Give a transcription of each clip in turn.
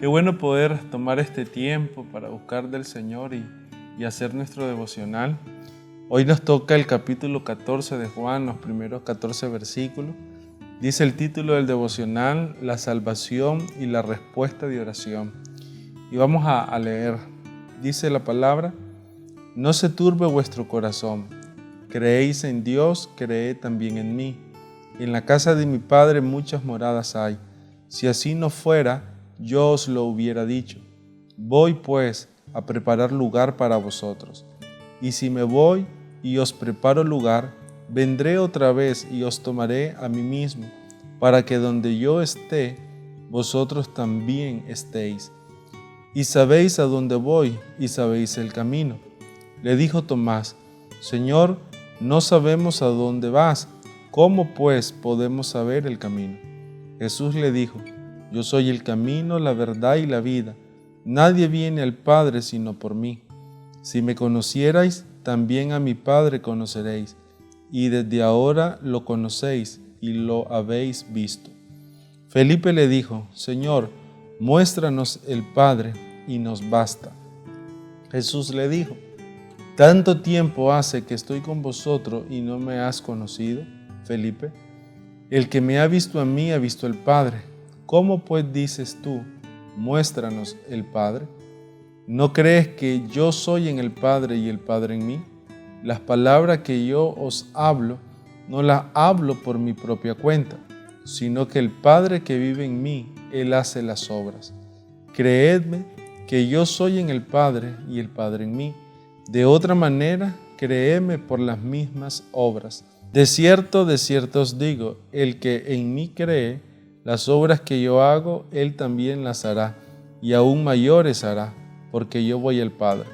bueno poder tomar este tiempo para buscar del Señor y hacer nuestro devocional. Hoy nos toca el capítulo 14 de Juan, los primeros 14 versículos. Dice el título del devocional, la salvación y la respuesta de oración. Y vamos a leer. Dice la palabra, no se turbe vuestro corazón. Creéis en Dios, creed también en mí. En la casa de mi Padre muchas moradas hay. Si así no fuera, yo os lo hubiera dicho. Voy pues a preparar lugar para vosotros. Y si me voy y os preparo lugar, vendré otra vez y os tomaré a mí mismo, para que donde yo esté, vosotros también estéis. Y sabéis a dónde voy y sabéis el camino. Le dijo Tomás, Señor, no sabemos a dónde vas. ¿Cómo pues podemos saber el camino? Jesús le dijo, yo soy el camino, la verdad y la vida. Nadie viene al Padre sino por mí. Si me conocierais, también a mi Padre conoceréis, y desde ahora lo conocéis y lo habéis visto. Felipe le dijo, Señor, muéstranos el Padre y nos basta. Jesús le dijo, ¿tanto tiempo hace que estoy con vosotros y no me has conocido, Felipe? El que me ha visto a mí ha visto al Padre. ¿Cómo pues dices tú, muéstranos el Padre? ¿No crees que yo soy en el Padre y el Padre en mí? Las palabras que yo os hablo, no las hablo por mi propia cuenta, sino que el Padre que vive en mí, Él hace las obras. Creedme que yo soy en el Padre y el Padre en mí. De otra manera, créeme por las mismas obras. De cierto os digo, el que en mí cree, las obras que yo hago, Él también las hará, y aún mayores hará, porque yo voy al Padre.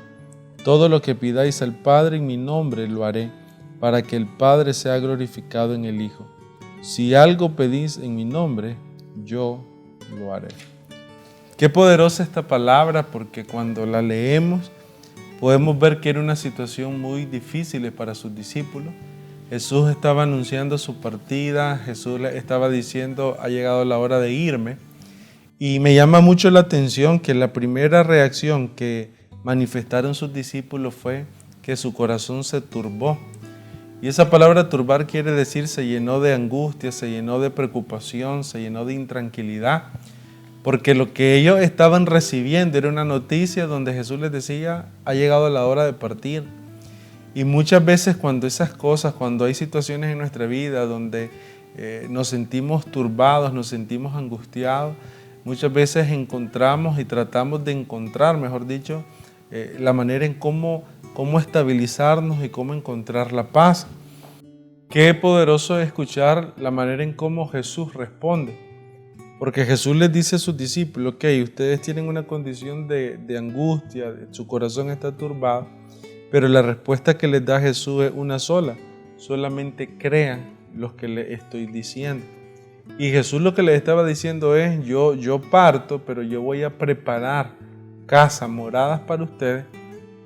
Todo lo que pidáis al Padre en mi nombre lo haré, para que el Padre sea glorificado en el Hijo. Si algo pedís en mi nombre, yo lo haré. Qué poderosa esta palabra, porque cuando la leemos, podemos ver que era una situación muy difícil para sus discípulos. Jesús estaba anunciando su partida, Jesús le estaba diciendo, ha llegado la hora de irme. Y me llama mucho la atención que la primera reacción que manifestaron sus discípulos fue que su corazón se turbó. Y esa palabra turbar quiere decir se llenó de angustia, se llenó de preocupación, se llenó de intranquilidad. Porque lo que ellos estaban recibiendo era una noticia donde Jesús les decía, ha llegado la hora de partir. Y muchas veces cuando hay situaciones en nuestra vida donde nos sentimos turbados, nos sentimos angustiados, muchas veces encontramos y tratamos de encontrar, mejor dicho, la manera en cómo estabilizarnos y cómo encontrar la paz. Qué poderoso es escuchar la manera en cómo Jesús responde. Porque Jesús les dice a sus discípulos, ok, ustedes tienen una condición de angustia, su corazón está turbado, pero la respuesta que les da Jesús es una sola, solamente crean lo que les estoy diciendo. Y Jesús lo que les estaba diciendo es, yo parto, pero yo voy a preparar casas, moradas para ustedes,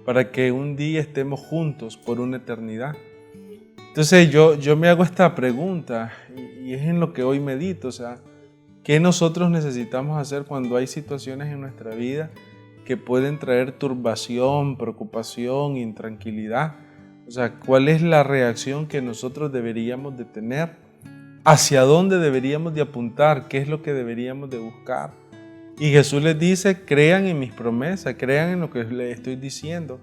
para que un día estemos juntos por una eternidad. Entonces yo me hago esta pregunta y es en lo que hoy medito, o sea, ¿qué nosotros necesitamos hacer cuando hay situaciones en nuestra vida que pueden traer turbación, preocupación, intranquilidad? O sea, ¿cuál es la reacción que nosotros deberíamos de tener? ¿Hacia dónde deberíamos de apuntar? ¿Qué es lo que deberíamos de buscar? Y Jesús les dice, crean en mis promesas, crean en lo que les estoy diciendo,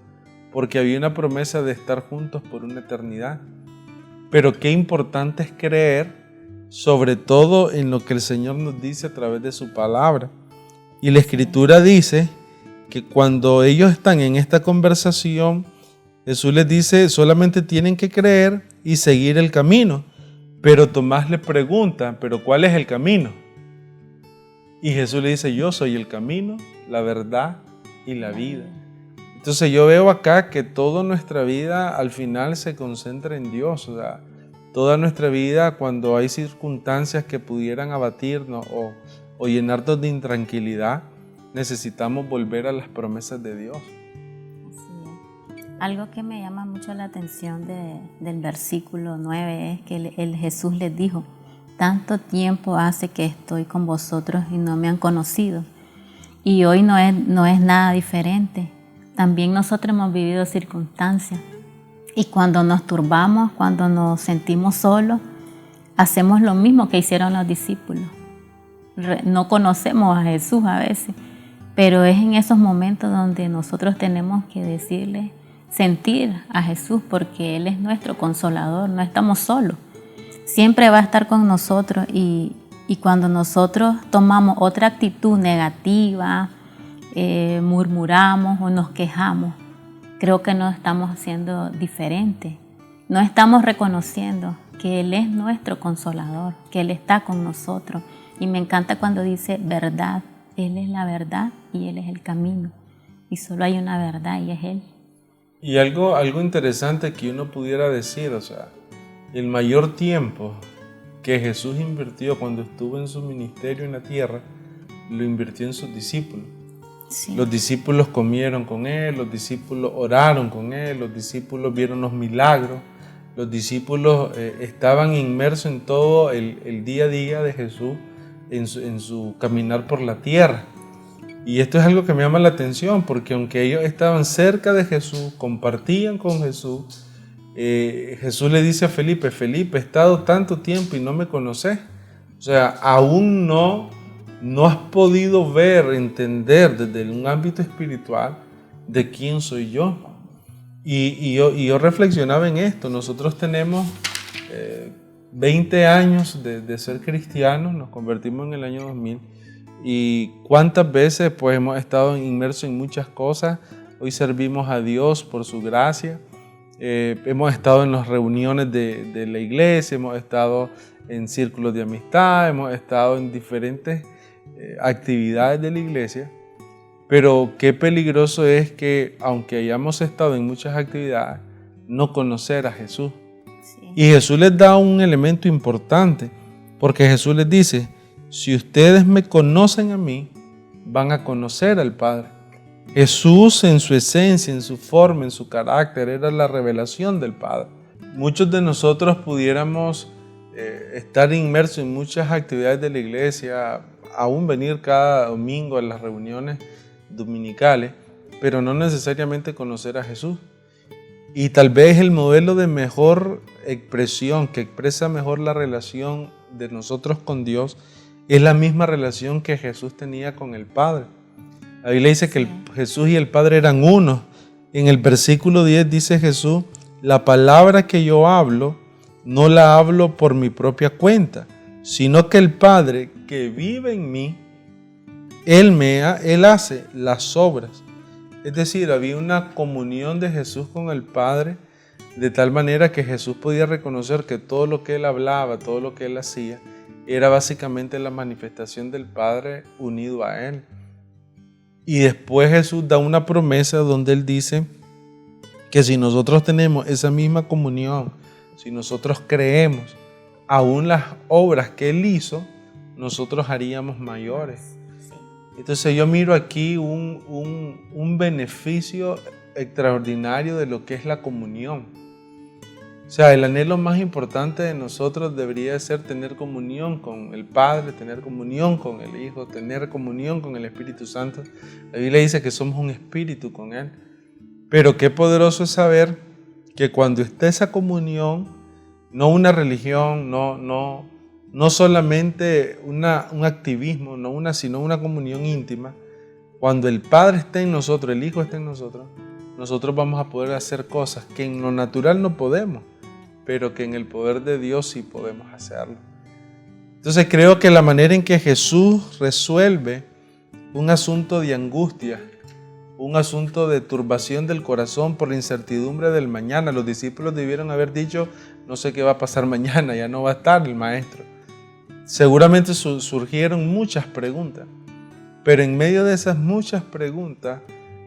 porque había una promesa de estar juntos por una eternidad. Pero qué importante es creer, sobre todo en lo que el Señor nos dice a través de su palabra. Y la Escritura dice que cuando ellos están en esta conversación, Jesús les dice, solamente tienen que creer y seguir el camino. Pero Tomás le pregunta, ¿pero cuál es el camino? Y Jesús le dice, yo soy el camino, la verdad y la vida. Entonces yo veo acá que toda nuestra vida al final se concentra en Dios. O sea, toda nuestra vida cuando hay circunstancias que pudieran abatirnos o llenarnos de intranquilidad, necesitamos volver a las promesas de Dios. Así es. Algo que me llama mucho la atención del versículo 9 es que el Jesús les dijo, tanto tiempo hace que estoy con vosotros y no me han conocido. Y hoy no es nada diferente. También nosotros hemos vivido circunstancias. Y cuando nos turbamos, cuando nos sentimos solos, hacemos lo mismo que hicieron los discípulos. No conocemos a Jesús a veces, pero es en esos momentos donde nosotros tenemos que decirle, sentir a Jesús, porque Él es nuestro consolador, no estamos solos. Siempre va a estar con nosotros y cuando nosotros tomamos otra actitud negativa, murmuramos o nos quejamos, creo que no estamos haciendo diferente. No estamos reconociendo que Él es nuestro consolador, que Él está con nosotros. Y me encanta cuando dice verdad. Él es la verdad y Él es el camino. Y solo hay una verdad y es Él. Y algo interesante que uno pudiera decir, o sea, el mayor tiempo que Jesús invirtió cuando estuvo en su ministerio en la tierra, lo invirtió en sus discípulos. Sí. Los discípulos comieron con Él, los discípulos oraron con Él, los discípulos vieron los milagros, los discípulos estaban inmersos en todo el día a día de Jesús, en su caminar por la tierra. Y esto es algo que me llama la atención, porque aunque ellos estaban cerca de Jesús, compartían con Jesús, Jesús le dice a Felipe, Felipe, he estado tanto tiempo y no me conoces. O sea, aún no has podido ver, entender desde un ámbito espiritual de quién soy yo. Y yo reflexionaba en esto. Nosotros tenemos 20 años de ser cristianos, nos convertimos en el año 2000. Y cuántas veces pues hemos estado inmersos en muchas cosas. Hoy servimos a Dios por su gracia. Hemos estado en las reuniones de la iglesia, hemos estado en círculos de amistad, hemos estado en diferentes actividades de la iglesia. Pero qué peligroso es que, aunque hayamos estado en muchas actividades, no conocer a Jesús. Sí. Y Jesús les da un elemento importante, porque Jesús les dice, si ustedes me conocen a mí, van a conocer al Padre. Jesús en su esencia, en su forma, en su carácter, era la revelación del Padre. Muchos de nosotros pudiéramos estar inmersos en muchas actividades de la iglesia, aún venir cada domingo a las reuniones dominicales, pero no necesariamente conocer a Jesús. Y tal vez el modelo de mejor expresión, que expresa mejor la relación de nosotros con Dios, es la misma relación que Jesús tenía con el Padre. La Biblia dice que Jesús y el Padre eran uno. En el versículo 10 dice Jesús, la palabra que yo hablo, no la hablo por mi propia cuenta, sino que el Padre que vive en mí, Él hace las obras. Es decir, había una comunión de Jesús con el Padre, de tal manera que Jesús podía reconocer que todo lo que Él hablaba, todo lo que Él hacía, era básicamente la manifestación del Padre unido a Él. Y después Jesús da una promesa donde Él dice que si nosotros tenemos esa misma comunión, si nosotros creemos, aún las obras que Él hizo, nosotros haríamos mayores. Entonces yo miro aquí un beneficio extraordinario de lo que es la comunión. O sea, el anhelo más importante de nosotros debería ser tener comunión con el Padre, tener comunión con el Hijo, tener comunión con el Espíritu Santo. La Biblia dice que somos un espíritu con Él. Pero qué poderoso es saber que cuando está esa comunión, no una religión, no solamente un activismo, sino una comunión íntima, cuando el Padre está en nosotros, el Hijo está en nosotros vamos a poder hacer cosas que en lo natural no podemos, pero que en el poder de Dios sí podemos hacerlo. Entonces creo que la manera en que Jesús resuelve un asunto de angustia, un asunto de turbación del corazón por la incertidumbre del mañana, los discípulos debieron haber dicho, no sé qué va a pasar mañana, ya no va a estar el maestro. Seguramente surgieron muchas preguntas, pero en medio de esas muchas preguntas,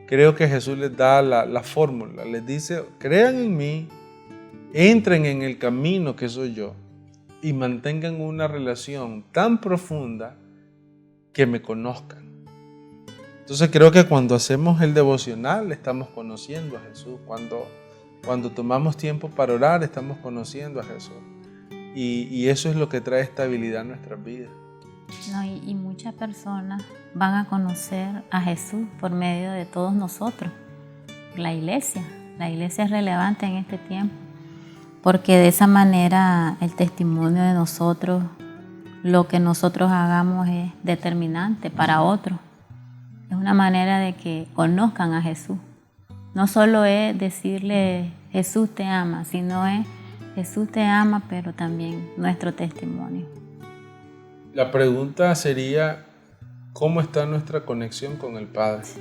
creo que Jesús les da la fórmula, les dice, crean en mí, entren en el camino que soy yo y mantengan una relación tan profunda que me conozcan. Entonces creo que cuando hacemos el devocional estamos conociendo a Jesús, cuando tomamos tiempo para orar estamos conociendo a Jesús y eso es lo que trae estabilidad a nuestras vidas. No, y muchas personas van a conocer a Jesús por medio de todos nosotros. La iglesia es relevante en este tiempo, porque de esa manera el testimonio de nosotros, lo que nosotros hagamos es determinante para otros. Es una manera de que conozcan a Jesús. No solo es decirle Jesús te ama, sino es Jesús te ama, pero también nuestro testimonio. La pregunta sería, ¿cómo está nuestra conexión con el Padre? Sí.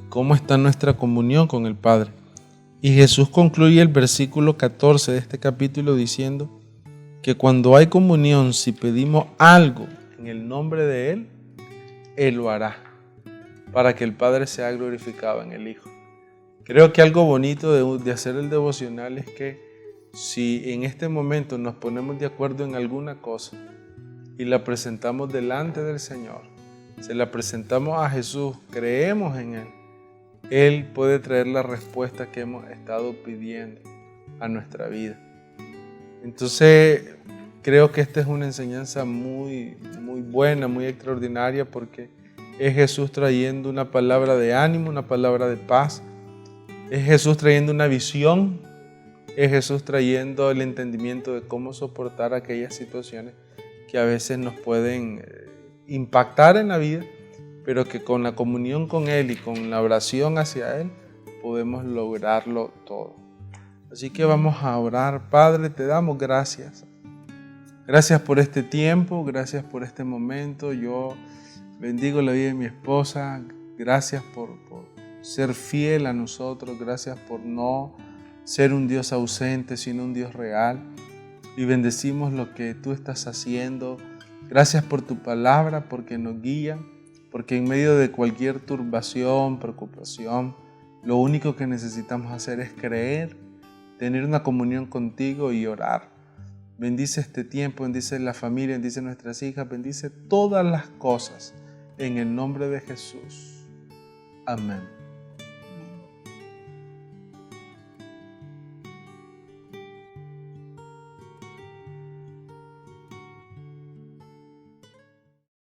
¿Cómo está nuestra comunión con el Padre? Y Jesús concluye el versículo 14 de este capítulo diciendo que cuando hay comunión, si pedimos algo en el nombre de Él, Él lo hará, para que el Padre sea glorificado en el Hijo. Creo que algo bonito de hacer el devocional es que si en este momento nos ponemos de acuerdo en alguna cosa y la presentamos delante del Señor, se la presentamos a Jesús, creemos en Él, Él puede traer la respuesta que hemos estado pidiendo a nuestra vida. Entonces, creo que esta es una enseñanza muy buena, muy extraordinaria, porque es Jesús trayendo una palabra de ánimo, una palabra de paz. Es Jesús trayendo una visión. Es Jesús trayendo el entendimiento de cómo soportar aquellas situaciones que a veces nos pueden impactar en la vida, pero que con la comunión con Él y con la oración hacia Él podemos lograrlo todo. Así que vamos a orar. Padre, te damos gracias. Gracias por este tiempo, gracias por este momento. Yo bendigo la vida de mi esposa. Gracias por ser fiel a nosotros. Gracias por no ser un Dios ausente, sino un Dios real. Y bendecimos lo que tú estás haciendo. Gracias por tu palabra, porque nos guía, porque en medio de cualquier turbación, preocupación, lo único que necesitamos hacer es creer, tener una comunión contigo y orar. Bendice este tiempo, bendice la familia, bendice nuestras hijas, bendice todas las cosas en el nombre de Jesús. Amén.